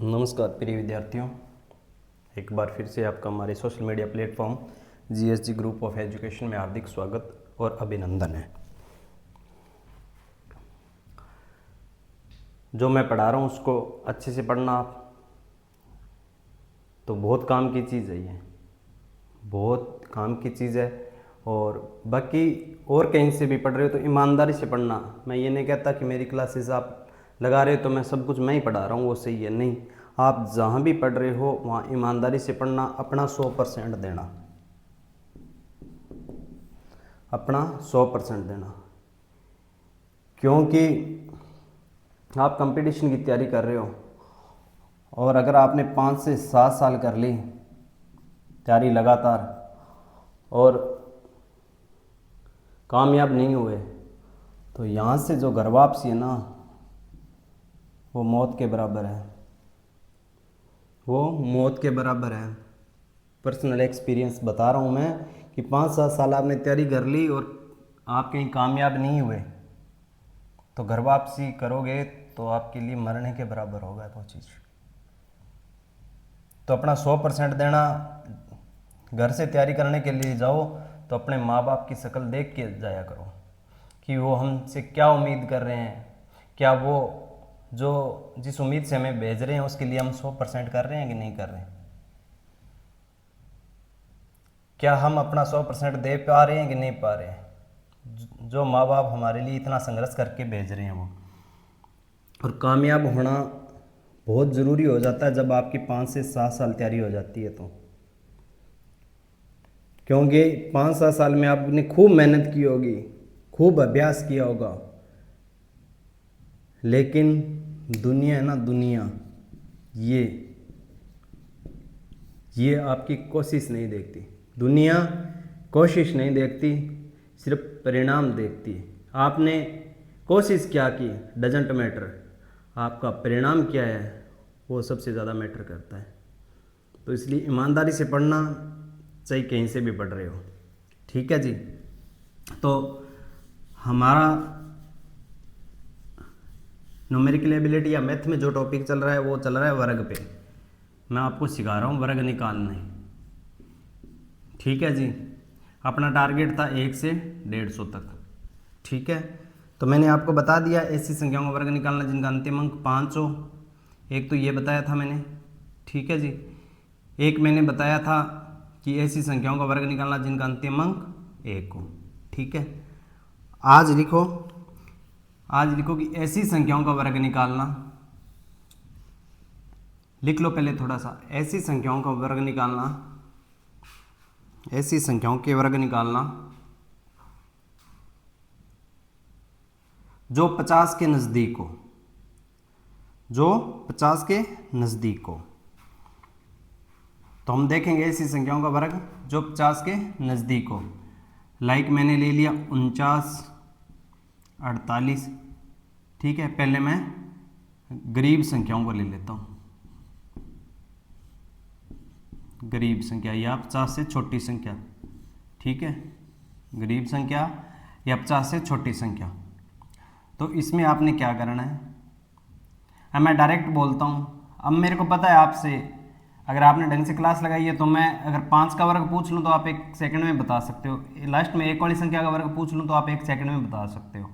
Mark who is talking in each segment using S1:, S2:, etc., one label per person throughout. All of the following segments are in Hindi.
S1: नमस्कार प्रिय विद्यार्थियों, एक बार फिर से आपका हमारे social media platform GSG group of education में हार्दिक स्वागत और अभिनंदन है। जो मैं पढ़ा रहा हूँ उसको अच्छे से पढ़ना आप, तो बहुत काम की चीज़ है, ये बहुत काम की चीज़ है। और बाकी और कहीं से भी पढ़ रहे हो तो ईमानदारी से पढ़ना। मैं ये नहीं कहता कि मेरी क्लासेस आप लगा रहे हो तो मैं सब कुछ मैं ही पढ़ा रहा हूँ वो सही है, नहीं। आप जहाँ भी पढ़ रहे हो वहाँ ईमानदारी से पढ़ना, अपना 100% देना, अपना 100% देना। क्योंकि आप कंपटीशन की तैयारी कर रहे हो और अगर आपने 5 से 7 साल कर ली तैयारी लगातार और कामयाब नहीं हुए तो यहाँ से जो घर वापसी है ना, वो मौत के बराबर है, वो मौत के बराबर है। पर्सनल एक्सपीरियंस बता रहा हूँ मैं कि 5-7 साल आपने तैयारी कर ली और आप कहीं कामयाब नहीं हुए तो घर वापसी करोगे तो आपके लिए मरने के बराबर होगा वो चीज़। तो अपना 100% देना। घर से तैयारी करने के लिए जाओ तो अपने माँ बाप की शक्ल देख के जाया करो कि वो हमसे क्या उम्मीद कर रहे हैं, क्या वो जो जिस उम्मीद से हमें भेज रहे हैं उसके लिए हम 100% कर रहे हैं कि नहीं कर रहे हैं, क्या हम अपना 100% दे पा रहे हैं कि नहीं पा रहे हैं। जो माँ बाप हमारे लिए इतना संघर्ष करके भेज रहे हैं वो। और कामयाब होना बहुत ज़रूरी हो जाता है जब आपकी 5 से 7 साल तैयारी हो जाती है तो, क्योंकि 5-7 साल में आपने खूब मेहनत की होगी, खूब अभ्यास किया होगा, लेकिन दुनिया है ना, दुनिया ये आपकी कोशिश नहीं देखती। दुनिया कोशिश नहीं देखती, सिर्फ परिणाम देखती है। आपने कोशिश क्या की डजंट मैटर, आपका परिणाम क्या है वो सबसे ज़्यादा मैटर करता है। तो इसलिए ईमानदारी से पढ़ना, चाहे कहीं से भी पढ़ रहे हो, ठीक है जी। तो हमारा न्यूमेरिकल एबिलिटी या मैथ में जो टॉपिक चल रहा है वो चल रहा है वर्ग पे। मैं आपको सिखा रहा हूँ वर्ग निकालने, ठीक है जी। अपना टारगेट था 1 से 150 तक, ठीक है। तो मैंने आपको बता दिया ऐसी संख्याओं का वर्ग निकालना जिनका अंतिम अंक 5 हो। एक तो ये बताया था मैंने, ठीक है जी। एक मैंने बताया था कि ऐसी संख्याओं का वर्ग निकालना जिनका अंतिम अंक 1 हो, ठीक है। आज लिखो कि ऐसी संख्याओं का वर्ग निकालना, लिख लो पहले थोड़ा सा। ऐसी संख्याओं का वर्ग निकालना, ऐसी संख्याओं के वर्ग निकालना जो 50 के नज़दीक हो, जो 50 के नज़दीक हो। तो हम देखेंगे ऐसी संख्याओं का वर्ग जो 50 के नज़दीक हो। लाइक मैंने ले लिया 49, 48, ठीक है। पहले मैं गरीब संख्याओं को ले लेता हूँ, गरीब संख्या या 50 से छोटी संख्या, ठीक है। गरीब संख्या या 50 से छोटी संख्या। तो इसमें आपने क्या करना है, अब मैं डायरेक्ट बोलता हूँ। अब मेरे को पता है आपसे, अगर आपने ढंग से क्लास लगाई है तो मैं अगर 5 का वर्ग पूछ लूँ तो आप 1 सेकंड में बता सकते हो। लास्ट में 1 वाली संख्या का वर्ग पूछ लूँ तो आप 1 सेकंड में बता सकते हो,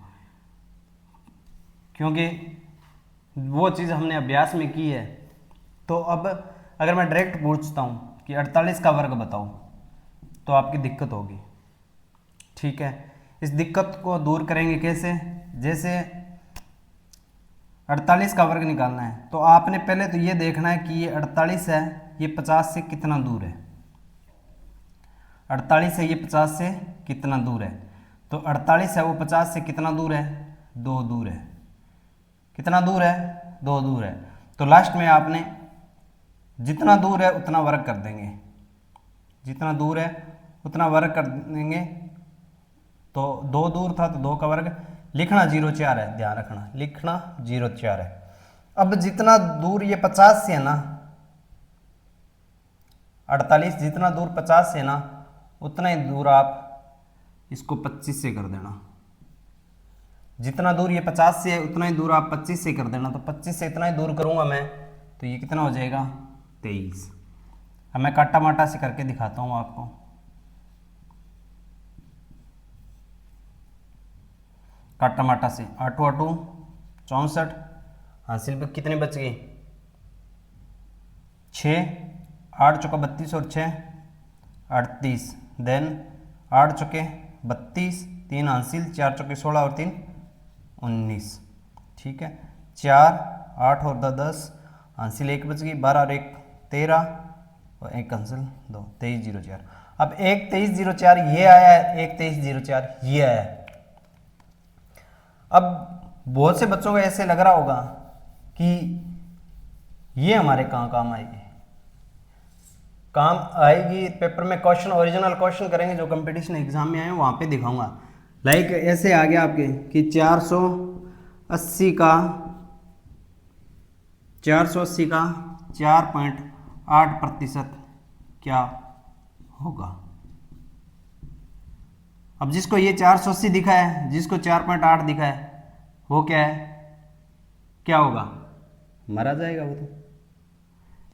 S1: क्योंकि वो चीज़ हमने अभ्यास में की है। तो अब अगर मैं डायरेक्ट पूछता हूँ कि 48 का वर्ग बताओ तो आपकी दिक्कत होगी, ठीक है। इस दिक्कत को दूर करेंगे कैसे, जैसे 48 का वर्ग निकालना है तो आपने पहले तो ये देखना है कि ये 48 है, ये 50 से कितना दूर है। 48 है, ये 50 से कितना दूर है। तो 48 है वो 50 से कितना दूर है, 2 दूर है। कितना दूर है, 2 दूर है। तो लास्ट में आपने जितना दूर है उतना वर्ग कर देंगे, जितना दूर है उतना वर्ग कर देंगे। तो 2 दूर था तो 2 का वर्ग, लिखना 0,4 है, ध्यान रखना, लिखना 0,4 है। अब जितना दूर ये 50 से है ना, 48 जितना दूर 50 से है ना, उतना ही दूर आप इसको 25 से कर देना। जितना दूर ये 50 से है उतना ही दूर आप 25 से कर देना। तो 25 से इतना ही दूर करूंगा मैं तो ये कितना हो जाएगा 23। अब मैं काटा माटा से करके दिखाता हूँ आपको। काटा माटा से 8 8 64, हासिल पे कितने बच गए 6, 8 चौका 32 और 6 38, देन 8 चौके 32, 3 हासिल, 4 चौके 16 और 3 19। ठीक है, 4 8 और 10 हासिल 1 बच गई, 12 और 1 13 और 1 हासिल 2, 2304। अब 1 2304 ये आया है, 1 2304 ये आया है। अब बहुत से बच्चों को ऐसे लग रहा होगा कि ये हमारे कहाँ काम आएगी, काम आएगी पेपर में क्वेश्चन, ओरिजिनल क्वेश्चन करेंगे जो कंपटीशन एग्जाम में आए वहाँ पे दिखाऊंगा। लाइक ऐसे आ गया आपके कि 480 का 4.8% क्या होगा। अब जिसको ये 480 दिखा है, जिसको 4.8 दिखा है, वो क्या है, क्या होगा, मारा जाएगा वो तो।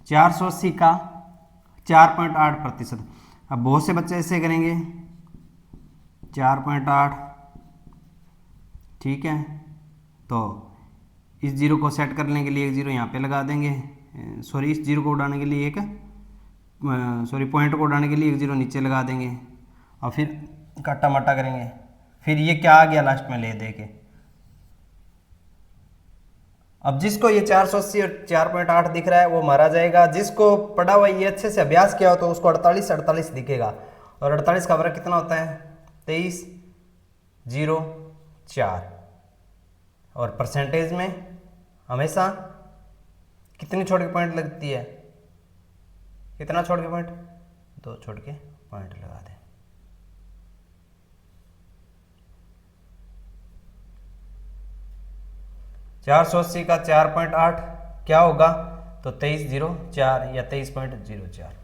S1: 480 का 4.8%। अब बहुत से बच्चे ऐसे करेंगे 4.8, ठीक है, तो इस जीरो को सेट करने के लिए एक जीरो यहाँ पे लगा देंगे, सॉरी इस जीरो को उड़ाने के लिए एक पॉइंट को उड़ाने के लिए एक जीरो नीचे लगा देंगे और फिर काटा माटा करेंगे। फिर ये क्या आ गया लास्ट में ले दे के। अब जिसको ये 480 और 4.8 दिख रहा है वो मारा जाएगा, जिसको पढ़ा हुआ ये अच्छे से अभ्यास किया हो तो उसको 48 दिखेगा। और 48 का वर्ग कितना होता है 2304। और परसेंटेज में हमेशा कितनी छोड़ के पॉइंट लगती है, कितना छोड़ के पॉइंट, 2 छोड़ के पॉइंट लगा दें। चार सौ अस्सी का 4.8 क्या होगा, तो 2304 या 23.04।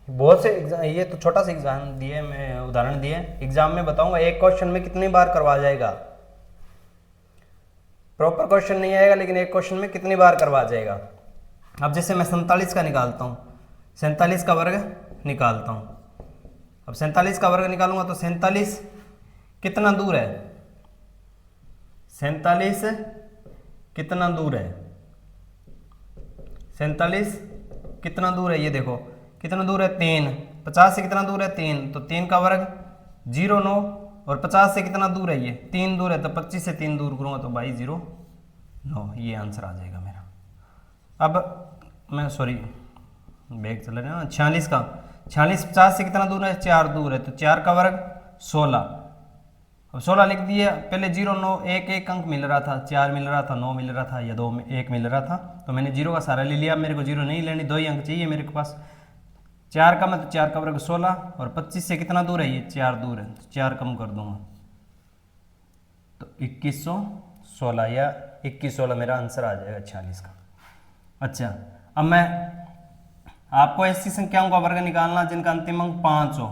S1: बहुत से एग्जाम, ये तो छोटा सा एग्जाम दिए, मैं उदाहरण दिए, एग्जाम में बताऊंगा एक क्वेश्चन में कितनी बार करवा जाएगा। प्रॉपर क्वेश्चन नहीं आएगा लेकिन एक क्वेश्चन में कितनी बार करवा जाएगा। अब जैसे मैं 47 का निकालता हूँ, 47 का वर्ग निकालता हूँ। अब 47 का वर्ग निकालूंगा तो 47 कितना दूर है, 47 कितना दूर है, 47 कितना दूर है, ये देखो कितना दूर है 3, 50 से कितना दूर है 3, तो 3 का वर्ग 0 9, और 50 से कितना दूर है ये 3 दूर है, तो 25 से 3 दूर करूँगा तो भाई 0 9, ये आंसर आ जाएगा मेरा। अब मैं सॉरी बैग चला गया ना, 46 का 46 50 से कितना दूर है 4 दूर है, तो 4 का वर्ग 16। अब 16 लिख दिए, पहले 0 9 1 1 अंक मिल रहा था, 4 मिल रहा था, 9 मिल रहा था या 2 1 मिल रहा था, तो मैंने 0 का सारा ले लिया। मेरे को 0 नहीं लेनी, 2 ही अंक चाहिए मेरे के पास। 4 का मतलब 4 का वर्ग 16, और 25 से कितना दूर है ये 4 दूर है, तो 4 कम कर दूंगा तो 2116 या 2116 मेरा आंसर आ जाएगा 46 का। अच्छा, अब मैं आपको ऐसी संख्याओं का वर्ग निकालना जिनका अंतिम अंक 5 हो,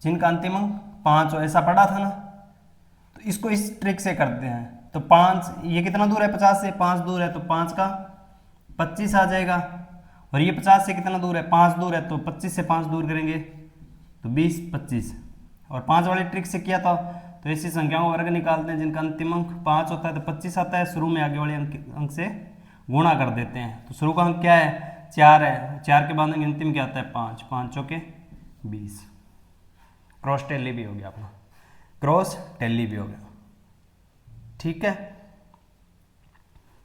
S1: जिनका अंतिम अंक 5 हो, ऐसा पढ़ा था ना, तो इसको इस ट्रिक से करते हैं। तो 5 ये कितना दूर है 50 से, 5 दूर है, तो 5 का 25 आ जाएगा। और ये 50 से कितना दूर है 5 दूर है, तो 25 से 5 दूर करेंगे तो 20 25। और 5 वाली ट्रिक से किया था, तो ऐसी संख्याओं का वर्ग निकालते हैं जिनका अंतिम अंक 5 होता है, तो 25 आता है, शुरू में आगे वाले अंक से गुणा कर देते हैं। तो शुरू का अंक क्या है 4 है, 4 के बाद अंतिम क्या आता है 5, 5 चौके 20। क्रॉस टैली भी हो गया अपना, क्रॉस टैली भी हो गया, ठीक है।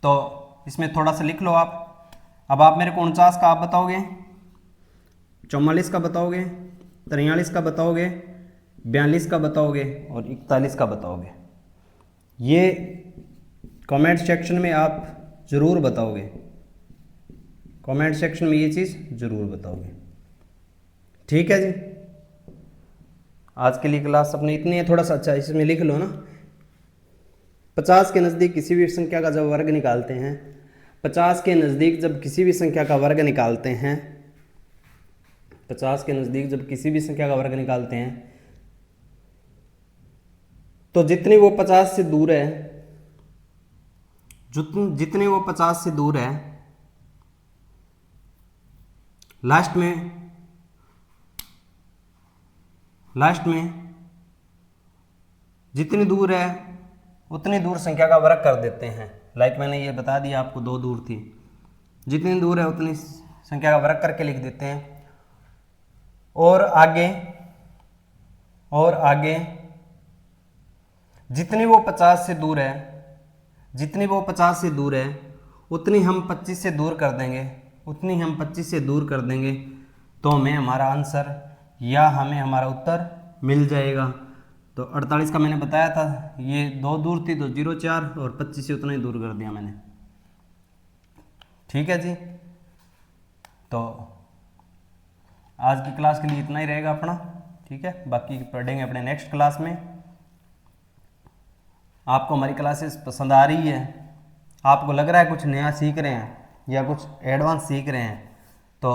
S1: तो इसमें थोड़ा सा लिख लो आप। अब आप मेरे को 49 का आप बताओगे, 44 का बताओगे, 43 का बताओगे, 42 का बताओगे और 41 का बताओगे। ये कमेंट सेक्शन में आप ज़रूर बताओगे, कमेंट सेक्शन में ये चीज़ ज़रूर बताओगे, ठीक है जी। आज के लिए क्लास अपनी इतनी है। थोड़ा सा अच्छा इसमें लिख लो ना, 50 के नज़दीक किसी भी संख्या का जब वर्ग निकालते हैं, 50 के नज़दीक जब किसी भी संख्या का वर्ग निकालते हैं, 50 के नज़दीक जब किसी भी संख्या का वर्ग निकालते हैं, तो जितनी वो 50 से दूर है, जितनी वो 50 से दूर है, लास्ट में जितनी दूर है उतनी दूर संख्या का वर्ग कर देते हैं। लाइक मैंने ये बता दिया आपको, 2 दूर थी, जितनी दूर है उतनी संख्या का वर्ग करके लिख देते हैं। और आगे जितनी वो 50 से दूर है उतनी हम 25 से दूर कर देंगे, तो हमें हमारा आंसर या हमें हमारा उत्तर मिल जाएगा। तो 48 का मैंने बताया था, ये 2 दूर थी तो 0 4 और 25 से उतना ही दूर कर दिया मैंने। ठीक है जी, तो आज की क्लास के लिए इतना ही रहेगा अपना। ठीक है, बाकी पढ़ेंगे अपने नेक्स्ट क्लास में। आपको हमारी क्लासेस पसंद आ रही है, आपको लग रहा है कुछ नया सीख रहे हैं या कुछ एडवांस सीख रहे हैं, तो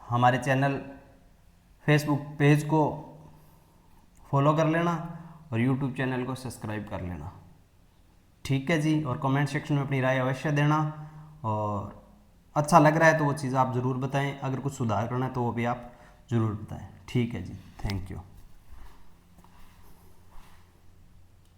S1: हमारे चैनल फेसबुक पेज को फॉलो कर लेना और यूट्यूब चैनल को सब्सक्राइब कर लेना। ठीक है जी, और कमेंट सेक्शन में अपनी राय अवश्य देना, और अच्छा लग रहा है तो वो चीज़ आप ज़रूर बताएं, अगर कुछ सुधार करना है तो वो भी आप ज़रूर बताएं। ठीक है जी, थैंक यू।